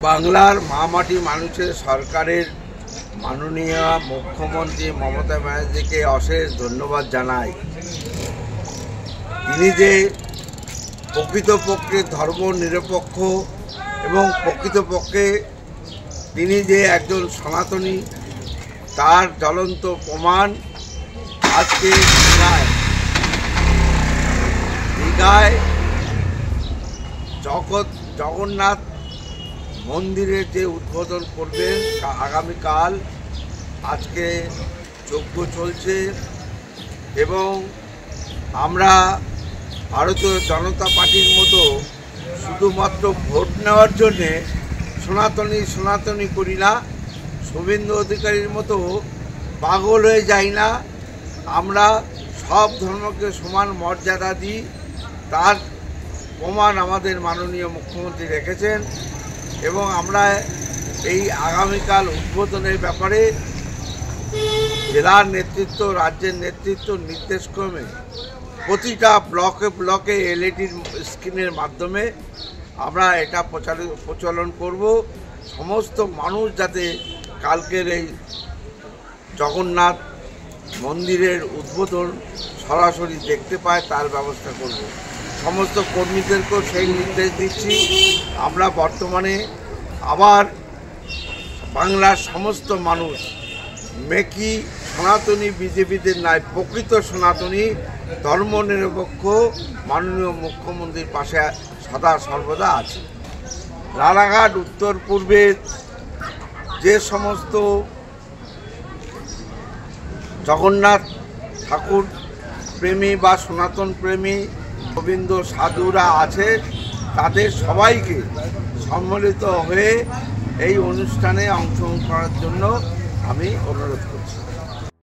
বাংলার মামাটি মানুষের সরকারের মাননীয় মুখ্যমন্ত্রী মমতা ব্যানার্জিকে অশেষ ধন্যবাদ জানাই। তিনি যে প্রকৃতপক্ষে ধর্মনিরপেক্ষ এবং প্রকৃতপক্ষে তিনি যে একজন সনাতনী তার জ্বলন্ত প্রমাণ আজকে দীঘায় জগন্নাথ মন্দিরের যে উদ্বোধন করবেন আগামীকাল। আজকে যজ্ঞ চলছে এবং আমরা ভারতীয় জনতা পার্টির মতো শুধুমাত্র ভোট নেওয়ার জন্যে সনাতনী করি না, শুভেন্দু অধিকারীর মতো পাগল হয়ে যাই না। আমরা সব ধর্মকে সমান মর্যাদা দিই, তার প্রমাণ আমাদের মাননীয় মুখ্যমন্ত্রী রেখেছেন এবং আমরা এই আগামীকাল উদ্বোধনের ব্যাপারে জেলার নেতৃত্ব, রাজ্যের নেতৃত্ব নির্দেশক্রমে প্রতিটা ব্লকে এলইডির স্ক্রিনের মাধ্যমে আমরা এটা প্রচলন করব। সমস্ত মানুষ যাতে কালকের এই জগন্নাথ মন্দিরের উদ্বোধন সরাসরি দেখতে পায় তার ব্যবস্থা করব। সমস্ত কর্মীদেরকেও সেই নির্দেশ দিচ্ছি। আমরা বর্তমানে আবার বাংলার সমস্ত মানুষ মেকি সনাতনী বিজেপিদের নয়, প্রকৃত সনাতনী ধর্মনিরপেক্ষ মাননীয় মুখ্যমন্ত্রীর পাশে সদা সর্বদা আছে। রানাঘাট উত্তর পূর্বের যে সমস্ত জগন্নাথ ঠাকুর প্রেমী বা সনাতন প্রেমী গোবিন্দ সাধুরা আছে, তাদের সবাইকে সম্মিলিত হয়ে এই অনুষ্ঠানে অংশগ্রহণ করার জন্য আমি অনুরোধ করছি।